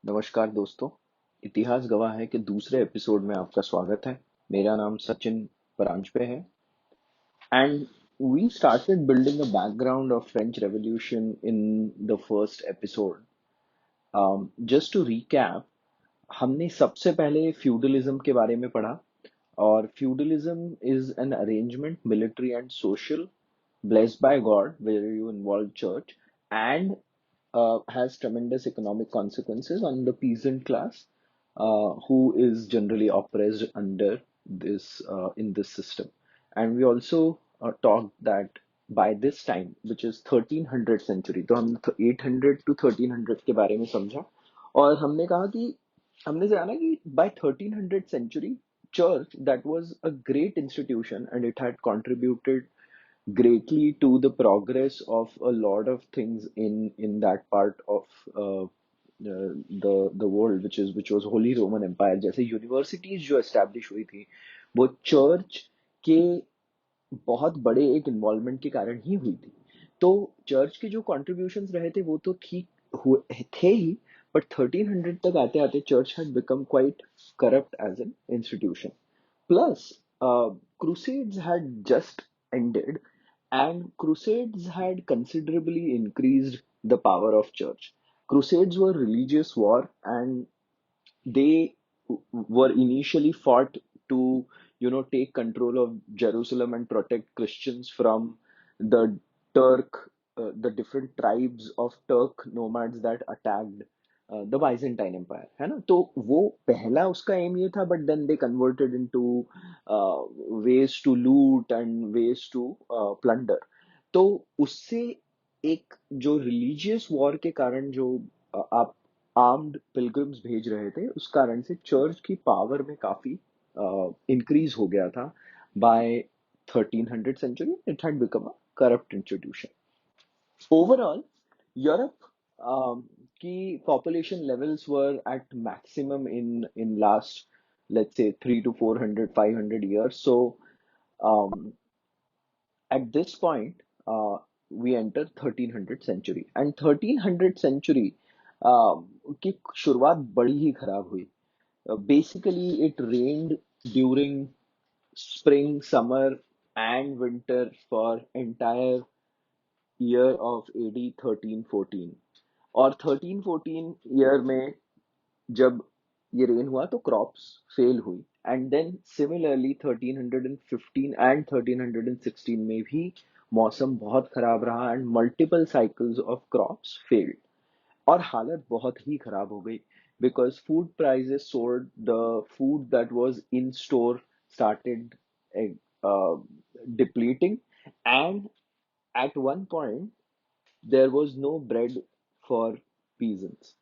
नमस्कार दोस्तों। इतिहास गवाह है कि दूसरे एपिसोड में आपका स्वागत है। मेरा नाम सचिन परांजपे है and we started building a background of French revolution in the first episode. Just to recap, हमने सबसे पहले फ्यूडलिज्म के बारे में पढ़ा और feudalism is an arrangement military and social blessed by God where you involve church and has tremendous economic consequences on the peasant class who is generally oppressed under this in this system. And we also talked that by this time, which is 1300 century, तो हम 800 to 1300 के बारे में समझा और हमने कहा कि हमने जाना कि by 1300 century church that was a great institution and it had contributed greatly to the progress of a lot of things in that part of the world which was Holy Roman Empire. जैसे universities जो establish हुई थी वो church के बहुत बड़े एक involvement के कारण ही हुई थी। तो चर्च के जो कॉन्ट्रीब्यूशंस रहे थे वो तो ठीक हुए थे ही, बट 1300 तक आते आते church had become quite corrupt as an institution. Plus, Crusades had just ended, and Crusades had considerably increased the power of church. Crusades were religious war, and they were initially fought to, take control of Jerusalem and protect Christians from the Turk, the different tribes of Turk nomads that attacked the Byzantine empire, है ना। तो वो पहला उसका aim ये था, but then they converted into ways to loot and ways to plunder. तो उससे एक जो रिलीजियस वॉर के कारण जो आप आर्म्ड पिलग्रिम्स भेज रहे थे उस कारण से चर्च की पावर में काफी इंक्रीज हो गया था। By 1300 century it had become a corrupt institution. Overall, Europe की population levels were at maximum in last, let's say, 300 to 400 500 years. So um, at this point, we enter 1300 century, and 1300 century की शुरुआत बड़ी ही खराब हुई। Basically, it rained during spring, summer, and winter for entire year of AD 1314। और 1314 year में जब ये rain हुआ तो क्रॉप्स फेल हुई, एंड देन सिमिलरली 1315 एंड 1316 में भी मौसम बहुत खराब रहा and multiple cycles of crops failed और हालत बहुत ही खराब हो गई because food prices soared, the food that was in store started uh, depleting, and at one point there was no bread for peasants.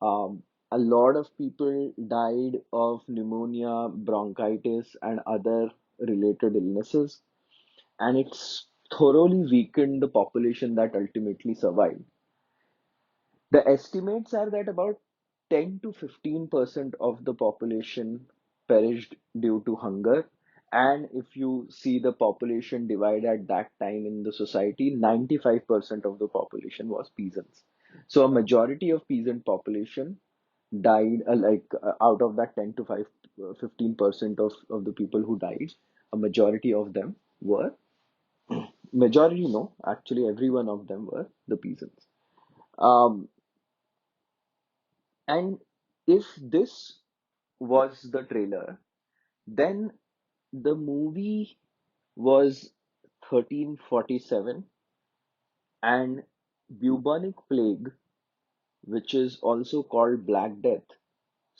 A lot of people died of pneumonia, bronchitis, and other related illnesses, and it's thoroughly weakened the population that ultimately survived. The estimates are that about 10 to 15% of the population perished due to hunger. And if you see the population divide at that time in the society, 95% of the population was peasants. So a majority of peasant population died, out of that 10 to 15% of the people who died, a majority of them were, majority no, actually every one of them were the peasants. Um, And if this was the trailer, then the movie was 1347, and bubonic plague, which is also called Black Death,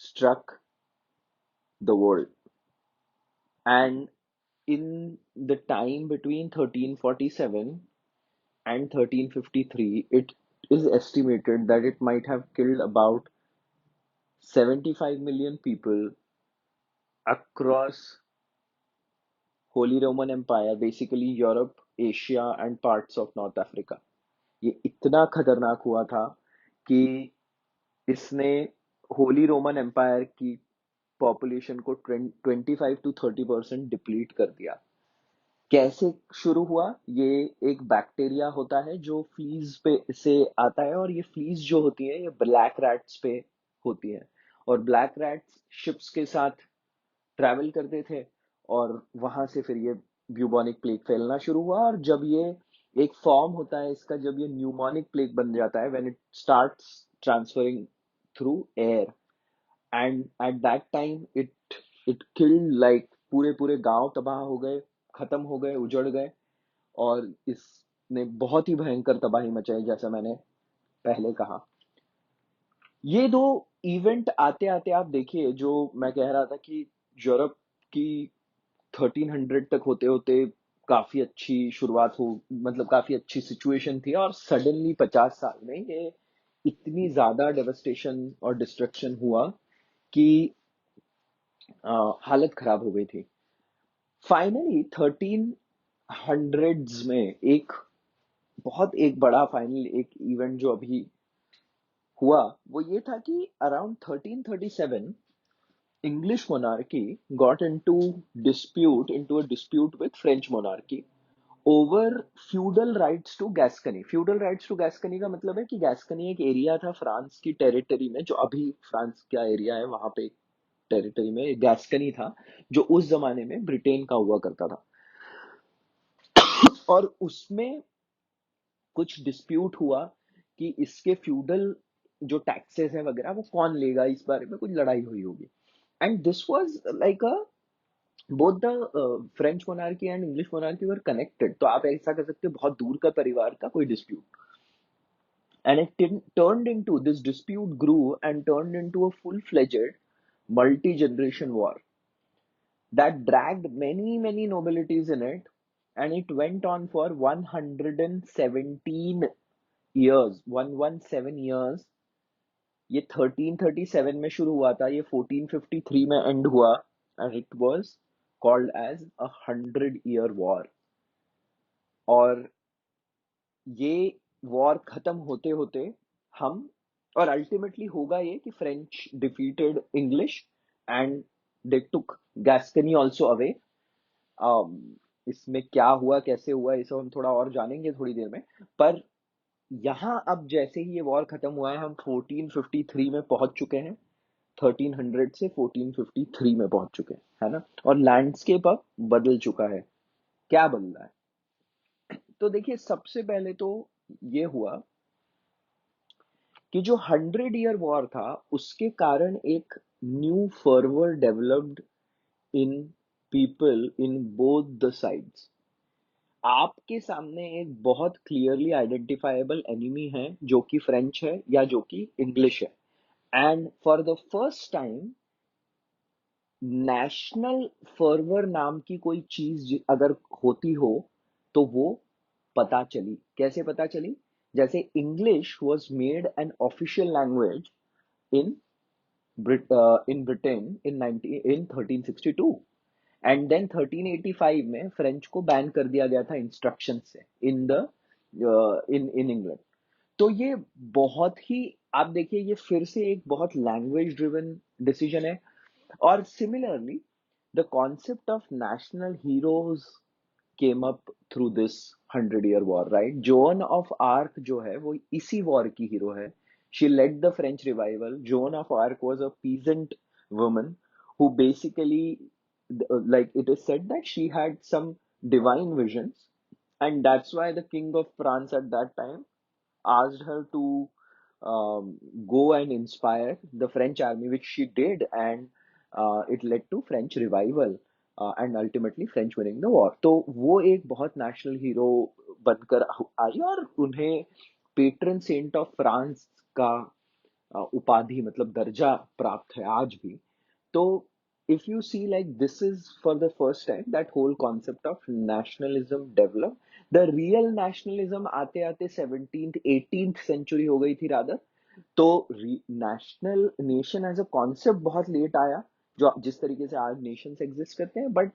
struck the world. And in the time between 1347 and 1353, it is estimated that it might have killed about 75 million people across holy Roman empire, basically Europe, Asia and parts of north Africa. ये इतना खतरनाक हुआ था कि इसने holy Roman empire की population को 25 to 30% deplete कर दिया। कैसे शुरू हुआ? ये एक बैक्टीरिया होता है जो फ्लीज पे से आता है, और ये फ्लीज जो होती है ये ब्लैक रैट्स पे होती है, और ब्लैक रैट्स शिप्स के साथ ट्रैवल करते थे, और वहां से फिर ये ब्यूबोनिक प्लेग फैलना शुरू हुआ। और जब ये एक फॉर्म होता है इसका, जब ये न्यूमोनिक प्लेग बन जाता है, when it starts transferring through air, and at that time it killed, like पूरे पूरे गांव तबाह हो गए, खत्म हो गए, उजड़ गए, और इसने बहुत ही भयंकर तबाही मचाई, जैसा मैंने पहले कहा। ये दो इवेंट आते आते आप देखिए, जो मैं कह रहा था कि यूरोप की 1300 तक होते होते काफी अच्छी शुरुआत हो, मतलब काफी अच्छी सिचुएशन थी, और सडनली 50 साल में ये इतनी ज्यादा डेवस्टेशन और डिस्ट्रक्शन हुआ कि हालत खराब हो गई थी। फाइनली 1300s में एक बड़ा फाइनल एक इवेंट जो अभी हुआ, वो ये था कि around 1337 English monarchy got into a dispute with French monarchy over feudal rights to Gascony. Feudal rights to Gascony का मतलब है कि गैस्कनी एक एरिया था फ्रांस की टेरिटरी में, जो अभी फ्रांस का एरिया है, वहां पे टेरिटरी में गैस्कनी था, जो उस जमाने में ब्रिटेन का हुआ करता था। और उसमें कुछ डिस्प्यूट हुआ कि इसके फ्यूडल जो टैक्सेस है वगैरह वो कौन लेगा, इस बारे में कुछ लड़ाई हुई होगी। And this was like a both the French monarchy and English monarchy were connected, तो आप ऐसा कर सकते हो बहुत दूर का परिवार का कोई dispute. And it turned into this dispute grew and turned into a full-fledged multi-generation war that dragged many nobilities in it, and it went on for 117 years, 117 years। ये 1337 में शुरू हुआ था, ये 1453 में एंड हुआ, and it was called as 100 year war. और ये वॉर खत्म होते होते हम, और अल्टीमेटली होगा ये कि French defeated English, and they took Gascony also away. इसमें क्या हुआ, कैसे हुआ, ये सब हम थोड़ा और जानेंगे थोड़ी देर में। पर यहाँ अब जैसे ही ये वॉर खत्म हुआ है, हम 1453 में पहुंच चुके हैं, 1300 से 1453 में पहुंच चुके हैं, है ना। और लैंडस्केप अब बदल चुका है। क्या बदल रहा है? तो देखिए, सबसे पहले तो ये हुआ कि जो 100 year वॉर था, उसके कारण एक new fervour developed in people in both the sides. आपके सामने एक बहुत क्लियरली आइडेंटिफाइबल एनिमी है, जो कि फ्रेंच है या जो कि इंग्लिश है। And for the first time national fervour नाम की कोई चीज अगर होती हो, तो वो पता चली। कैसे पता चली? जैसे English was made an official language in in Britain in 1362, and then 1385 में फ्रेंच को बैन कर दिया गया था इंस्ट्रक्शन से इन इंग्लैंड। तो ये बहुत ही, आप देखिए, ये फिर से एक बहुत लैंग्वेज ड्रिवन डिसीजन है। और similarly the concept of national heroes came up through this 100 year war, right. Joan of Arc जो है वो इसी वॉर की हीरो है। She led the French revival. Joan of Arc was a peasant woman who basically, like it is said that she had some divine visions, and that's why the king of France at that time asked her to go and inspire the French army, which she did, and it led to French revival and ultimately French winning the war। तो वो एक बहुत national hero बनकर आई, और उन्हें patron Saint of France का उपाधि, मतलब दर्जा प्राप्त है आज भी। तो if you see, like, this is for the first time that whole concept of nationalism developed। the real nationalism आते आते 17th 18th century हो गई थी रादर। तो national nation as a concept बहुत लेट आया, जो जिस तरीके से आज नेशंस एग्जिस्ट करते हैं, but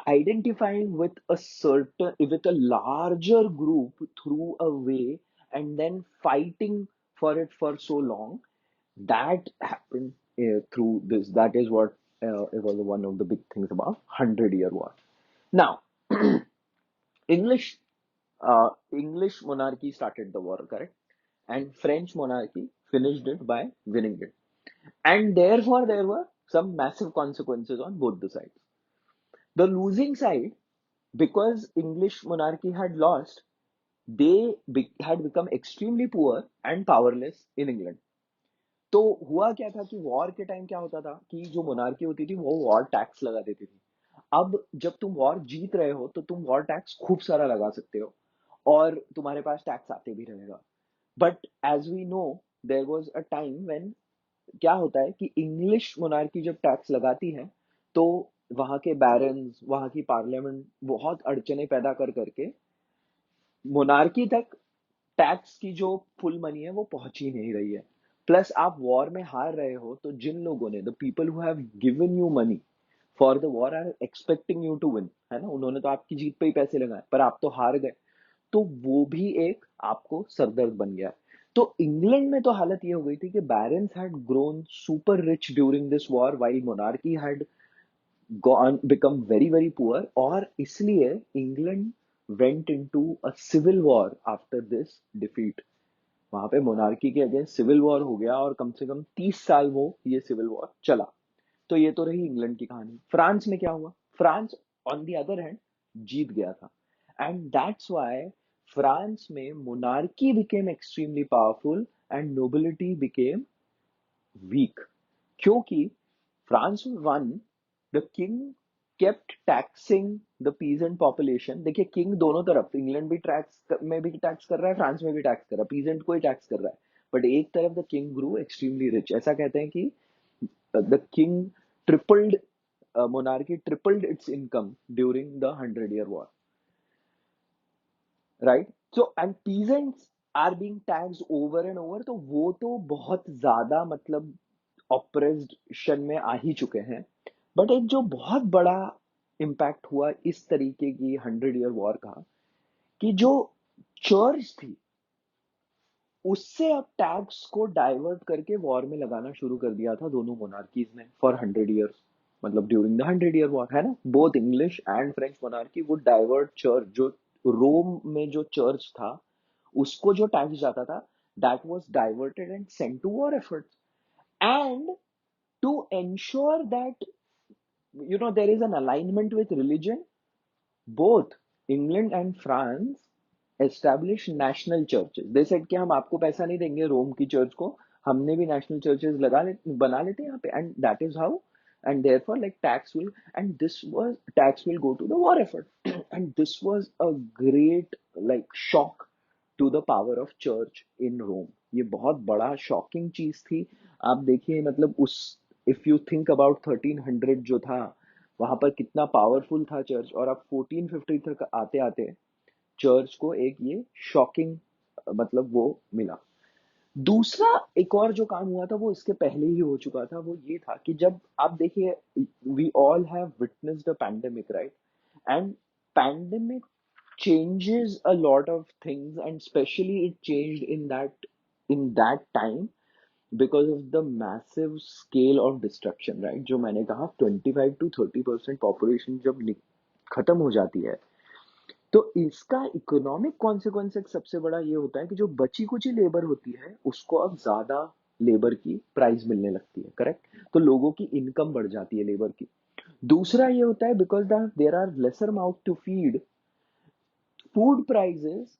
identifying with a larger group through a way, and then fighting for it for so long, that happened through this. That is what it was one of the big things about 100 year war. Now, English English monarchy started the war, correct? And French monarchy finished it by winning it. And therefore, there were some massive consequences on both the sides. The losing side, because English monarchy had lost, had become extremely poor and powerless in England. तो हुआ क्या था कि war के time क्या होता था कि जो मोनार्की होती थी वो वॉर टैक्स लगा देती थी। अब जब तुम वॉर जीत रहे हो तो तुम वॉर टैक्स खूब सारा लगा सकते हो और तुम्हारे पास टैक्स आते भी रहेगा। But as we know, there was a time when क्या होता है कि इंग्लिश मोनार्की जब टैक्स लगाती है तो वहां के बैरन्स, वहां की पार्लियामेंट बहुत अड़चने पैदा कर करके मोनार्की तक टैक्स की जो फुल मनी है वो पहुंच ही नहीं रही है। प्लस आप वॉर में हार रहे हो तो जिन लोगों ने, the people who have given you money for the war are expecting you to win, है ना, उन्होंने तो आपकी जीत पे ही पैसे लगाए पर आप तो हार गए। तो वो भी एक आपको सरदर्द बन गया। तो इंग्लैंड में तो हालत ये हो गई थी कि barons had grown super rich during this war while monarchy had gone become very very poor, और इसलिए England went into a civil war after this defeat। वहां पे मोनार्की के अगेंस्ट सिविल वॉर हो गया और कम से कम 30 साल वो ये सिविल वॉर चला। तो ये तो रही इंग्लैंड की कहानी। फ्रांस में क्या हुआ? France on the other hand जीत गया था, एंड दैट्स व्हाई फ्रांस में monarchy became extremely powerful and nobility became weak. क्योंकि France won, the king kept taxing the peasant population. देखिए, किंग दोनों तरफ, इंग्लैंड भी टैक्स में भी टैक्स कर रहा है, फ्रांस में भी टैक्स कर रहा है, पीजेंट को ही टैक्स कर रहा है। बट एक तरफ the king grew extremely rich. ऐसा कहते हैं कि the king tripled, monarchy tripled its income during the 100 Year War, right? So and peasants are being taxed over and over, तो वो तो बहुत ज्यादा मतलब ऑपरेशन में आ ही चुके हैं। बट एक जो बहुत बड़ा इम्पैक्ट हुआ इस तरीके की 100 Year वॉर का, कि जो चर्च थी उससे अब टैक्स को डाइवर्ट करके वॉर में लगाना शुरू कर दिया था दोनों मोनार्कीज ने फॉर 100 years। मतलब ड्यूरिंग द 100 Year वॉर, है ना, both English and French monarchy would divert church, जो रोम में जो चर्च था उसको जो टैक्स जाता था, that was diverted and sent to war efforts. And to ensure that there is an alignment with religion, both England and France established national churches। they said कि हम आपको पैसा नहीं देंगे रोम की चर्च को, हमने भी नेशनल चर्चेस बना लेते हैं यहाँ पे, and that is how, and therefore like tax will, and this was tax will go to the war effort। and this was a great like shock to the power of church in Rome। ये बहुत बड़ा shocking चीज थी। आप देखिए मतलब उस, if you think about 1300 जो था वहां पर कितना पावरफुल था चर्च, और अब 1450 तक आते आते चर्च को एक ये शॉकिंग मतलब वो मिला। दूसरा एक और जो काम हुआ था वो इसके पहले ही हो चुका था, वो ये था कि जब आप देखिए, we all have witnessed a pandemic, right? And pandemic changes a lot of things, and especially it changed in that time because of the massive scale of destruction, right? जो मैंने कहा 25 to 30% पॉपुलेशन जब खत्म हो जाती है तो इसका इकोनॉमिक कॉन्सिक्वेंस एक सबसे बड़ा ये होता है कि जो बची कुची लेबर होती है उसको अब ज्यादा लेबर की प्राइस मिलने लगती है, करेक्ट? तो लोगों की इनकम बढ़ जाती है लेबर की। दूसरा ये होता है because there are lesser mouth to feed, food prices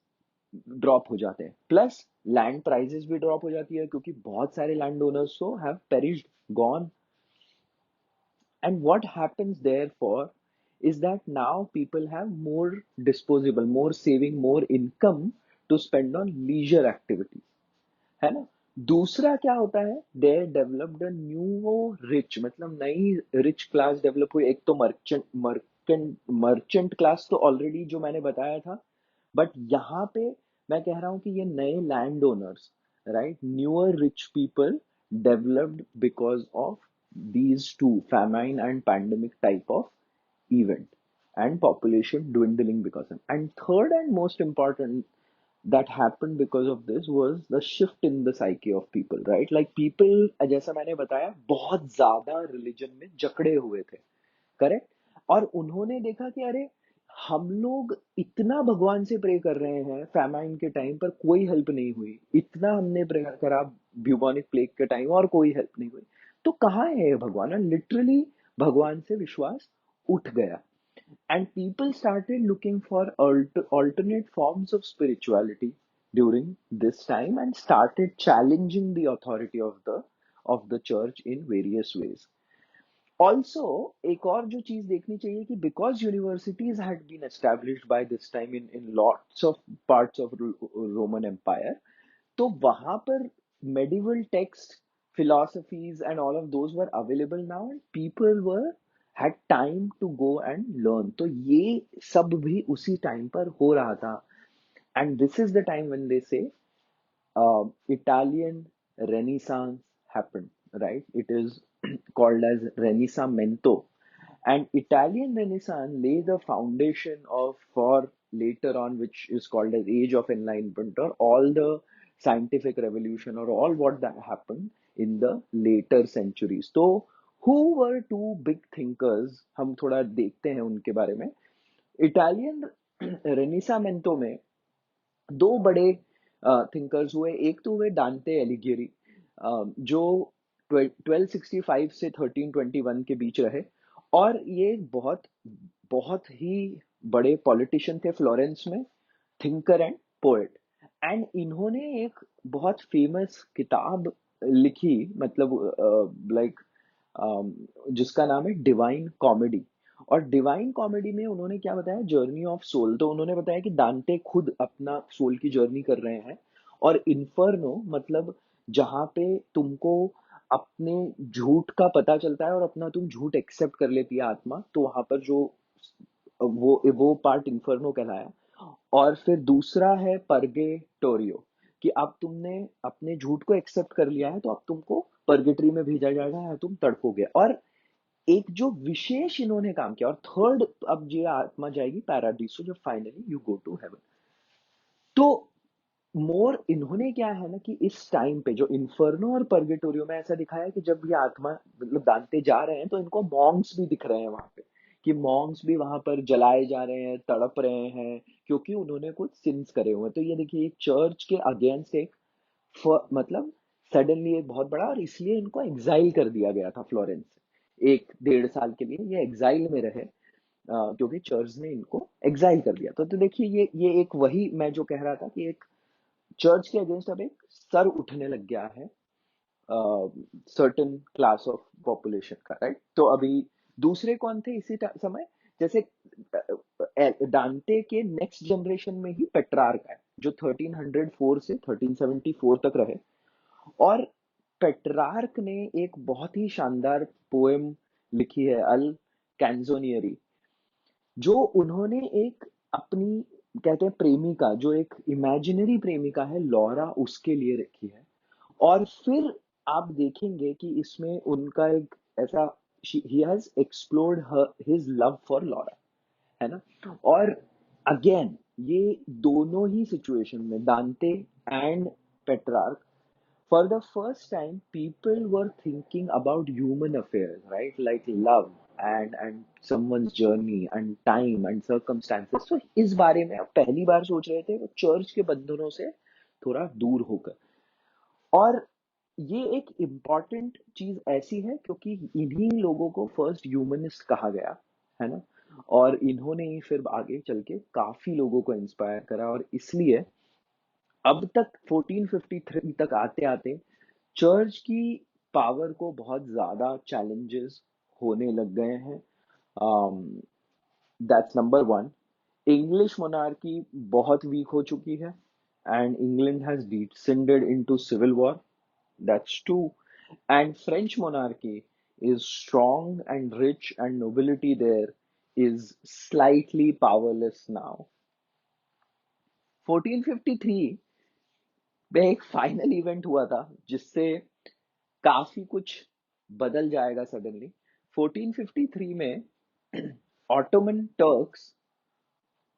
drop हो जाते हैं, प्लस लैंड प्राइजेस भी ड्रॉप हो जाती है क्योंकि बहुत सारे लैंड ओनर्स तो have perished, gone. And what happens therefore is that now people have more disposable, more saving, more income to spend on leisure activities, है ना? दूसरा क्या होता है, there developed a new rich, मतलब नई रिच क्लास डेवलप हुई। एक तो मर्चेंट क्लास तो ऑलरेडी जो मैंने बताया था, बट यहाँ पे मैं कह रहा हूँ कि ये नए land owners, right, newer rich people developed because of these two, famine and pandemic type of event, and population dwindling because of, and third and most important that happened because of this was the shift in the psyche of people, right? Like people, जैसा मैंने बताया, बहुत ज्यादा religion में जकड़े हुए थे, correct? और उन्होंने देखा कि अरे हम लोग इतना भगवान से प्रे कर रहे हैं फैमाइन के टाइम पर, कोई हेल्प नहीं हुई। इतना हमने प्रे करा ब्यूबोनिक प्लेग के टाइम और कोई हेल्प नहीं हुई। तो कहाँ है ये भगवान? लिटरली भगवान से विश्वास उठ गया। And people started looking for alternate forms of spirituality during this time and started challenging the authority of the church in various ways. Also, एक और जो चीज देखनी चाहिए कि because universities had been established by this time in lots of parts of Roman Empire, तो वहां पर medieval text, philosophies and all of those were available now, and people were had time to go and learn. तो ये सब भी उसी time पर हो रहा था। And this is the time when they say Italian Renaissance happened, right? It is called as Renaissamento. And Italian Renaissance lay the foundation of for later on, which is called as Age of Enlightenment, or all the scientific revolution, or all what that happened in the later centuries. So, who were two big thinkers? हम थोड़ा देखते हैं उनके बारे में। Italian रेनिसामेंटो में दो बड़े थिंकर्स हुए। एक तो हुए दांते एलिगियरी, जो 1265 से 1321 के बीच रहे, और ये बहुत बहुत ही बड़े पॉलिटिशियन थे फ्लोरेंस में, थिंकर एंड पोएट। एंड इन्होंने एक बहुत फेमस किताब लिखी, मतलब लाइक जिसका नाम है डिवाइन कॉमेडी। और डिवाइन कॉमेडी में उन्होंने क्या बताया? Journey of soul. तो उन्होंने बताया कि दांते खुद अपना सोल की जर्नी कर रहे हैं, और इन्फर्नो मतलब जहाँ पे तुमको अपने झूठ का पता चलता है और अपना तुम झूठ एक्सेप्ट कर लेती है आत्मा, तो वहां पर जो वो पार्ट इन्फर्नो कहलाया। और फिर दूसरा है परगेटोरियो, कि अब तुमने अपने झूठ को एक्सेप्ट कर लिया है, तो अब तुमको परगेटरी में भेजा जाएगा या तुम तड़पोगे। और एक जो विशेष इन्होंने काम किया, और थर्ड, अब ये आत्मा जाएगी पैराडीसो, जो finally you go to heaven. तो मोर इन्होंने क्या है ना, कि इस टाइम पे जो इन्फर्नो और परगेटोरियो में ऐसा दिखाया कि जब ये आत्मा मतलब दांते जा रहे हैं, तो इनको मॉन्क्स भी दिख रहे हैं वहां पे, कि मॉन्क्स भी वहां पर जलाए जा रहे हैं, तड़प रहे हैं, क्योंकि उन्होंने कुछ सिंस करे हुए हैं। तो ये देखिए, एक चर्च के अगेंस्ट एक मतलब सडनली एक बहुत बड़ा, और इसलिए इनको एग्जाइल कर दिया गया था फ्लोरेंस से। 1-1.5 साल के लिए ये एग्जाइल में रहे, क्योंकि चर्च ने इनको एग्जाइल कर दिया। तो देखिए, ये एक वही मैं जो कह रहा था कि एक चर्च के अगेंस्ट अब एक सर उठने लग गया है सर्टेन क्लास ऑफ पॉपुलेशन का, राइट? तो अभी दूसरे कौन थे इसी समय? जैसे डांटे के नेक्स्ट जनरेशन में ही पेट्रार्क है, जो 1304 से 1374 तक रहे। और पेट्रार्क ने एक बहुत ही शानदार पोएम लिखी है, अल कैंजोनियरी, जो उन्होंने एक अपनी, कहते हैं प्रेमिका, जो एक इमेजिनरी प्रेमिका है लॉरा, उसके लिए रखी है। और फिर आप देखेंगे कि इसमें उनका एक ऐसा, he has explored his love for Laura, है ना? और अगेन ये दोनों ही सिचुएशन में दांते and Petrarch, for the first time, people were thinking about human affairs, right? Like love and someone's journey and time and circumstances. So इस बारे में आप पहली बार सोच रहे थे, वो चर्च के बंधनों से थोड़ा दूर होकर। और ये एक इम्पॉर्टेंट चीज ऐसी है क्योंकि इन्हीं लोगों को फर्स्ट ह्यूमनिस्ट कहा गया, है ना? और इन्होंने ही फिर आगे चल के काफी लोगों को इंस्पायर करा, और इसलिए अब तक 1453 तक आते आते चर्च की पावर को बहुत ज्यादा चैलेंजेस होने लग गए हैं। That's number one. English monarchy बहुत वीक हो चुकी है, and England has descended into civil war. That's two. And French monarchy is strong and rich, and nobility there is slightly powerless now. 1453 में एक फाइनल इवेंट हुआ था जिससे काफी कुछ बदल जाएगा सडनली। 1453 में Ottoman Turks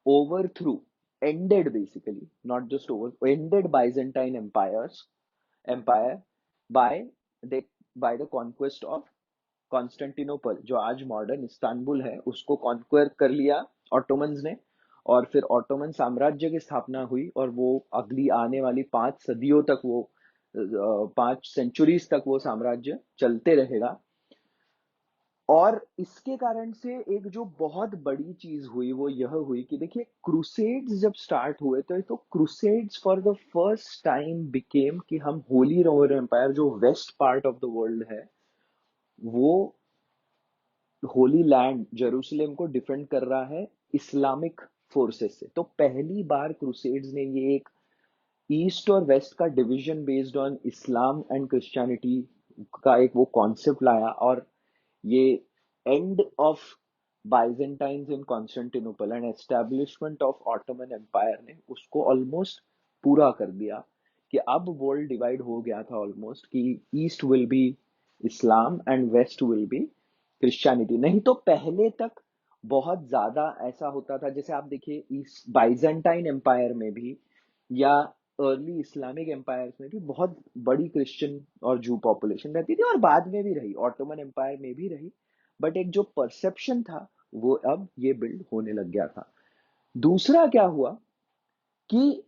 overthrew, ended basically, not just over, ended Byzantine empire by the by the conquest of Constantinople, जो आज मॉडर्न इस्तांबुल है, उसको कॉन्क्वेर कर लिया। ऑटोमन्स ने। और फिर ऑटोमन साम्राज्य की स्थापना हुई और वो अगली आने वाली 5 सदियों तक वो 5 सेंचुरीज तक वो साम्राज्य चलते रहेगा। और इसके कारण से एक जो बहुत बड़ी चीज हुई वो यह हुई कि देखिए क्रूसेड्स जब स्टार्ट हुए तो crusades for the first time became कि हम होली रोमन एम्पायर जो west part of the world है वो होली लैंड जेरूसलम को डिफेंड कर रहा है इस्लामिक फोर्सेस से। तो पहली बार क्रूसेड्स ने ये एक ईस्ट और वेस्ट का division based on Islam and Christianity का एक वो कॉन्सेप्ट लाया। और ये end of Byzantines in Constantinople and establishment of Ottoman Empire ने उसको ऑलमोस्ट पूरा कर दिया कि अब वर्ल्ड डिवाइड हो गया था ऑलमोस्ट कि east will be Islam and west will be Christianity. नहीं तो पहले तक बहुत ज्यादा ऐसा होता था, जैसे आप देखिए इस बाइजेंटाइन एम्पायर में भी या अर्ली इस्लामिक एम्पायर्स में भी बहुत बड़ी क्रिश्चियन और जू पॉपुलेशन रहती थी और बाद में भी रही, ऑटोमन एम्पायर में भी रही। बट एक जो परसेप्शन था वो अब ये बिल्ड होने लग गया था। दूसरा क्या हुआ कि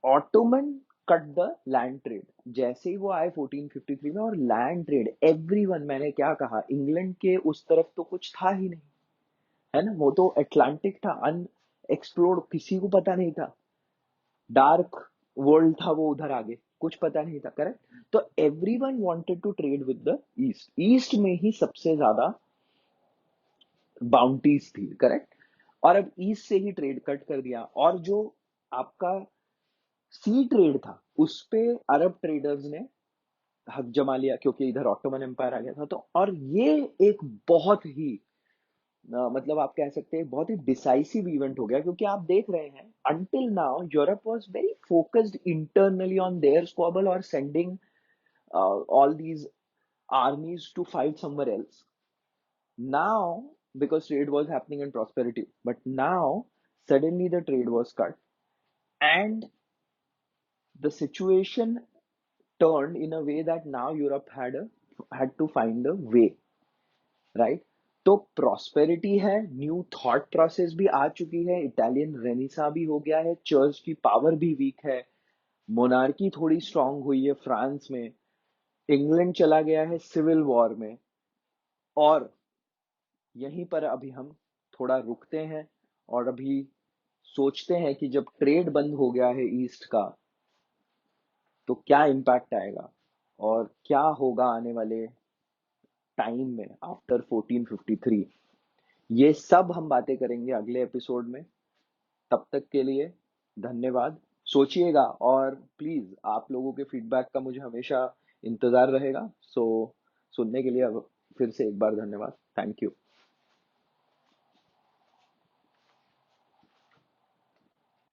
Ottoman cut the land trade. जैसे ही वो आए 1453 में, और लैंड ट्रेड एवरीवन, मैंने क्या कहा, इंग्लैंड के उस तरफ तो कुछ था ही नहीं, है ना, वो तो अटलांटिक था, अनएक्सप्लोर्ड, किसी को पता नहीं था, डार्क वर्ल्ड था वो, उधर आगे कुछ पता नहीं था, करेक्ट। तो everyone wanted to trade with the east, east में ही सबसे ज्यादा बाउंटीज थी, करेक्ट। और अब ईस्ट से ही ट्रेड कट कर दिया, और जो आपका सी ट्रेड था उस पे अरब ट्रेडर्स ने हक जमा लिया क्योंकि इधर ऑटोमन एम्पायर आ गया था। तो और ये एक बहुत ही मतलब आप कह सकते हैं बहुत ही डिसाइसिव इवेंट हो गया, क्योंकि आप देख रहे हैं until now Europe was very focused internally on their squabble और sending all these armies to fight somewhere else. Now, because trade was happening in prosperity, but now suddenly the trade was cut and the situation turned in a way that now Europe had to find a way, right? तो prosperity है, new thought process भी आ चुकी है, Italian रेनिसा भी हो गया है, church की पावर भी वीक है, मोनार्की थोड़ी स्ट्रांग हुई है फ्रांस में, इंग्लैंड चला गया है सिविल वॉर में। और यहीं पर अभी हम थोड़ा रुकते हैं और अभी सोचते हैं कि जब ट्रेड बंद हो गया है ईस्ट का तो क्या इम्पैक्ट आएगा और क्या होगा आने वाले टाइम में आफ्टर 1453। ये सब हम बातें करेंगे अगले एपिसोड में। तब तक के लिए धन्यवाद। सोचिएगा और प्लीज आप लोगों के फीडबैक का मुझे हमेशा इंतजार रहेगा। सो सुनने के लिए अब फिर से एक बार धन्यवाद। Thank you.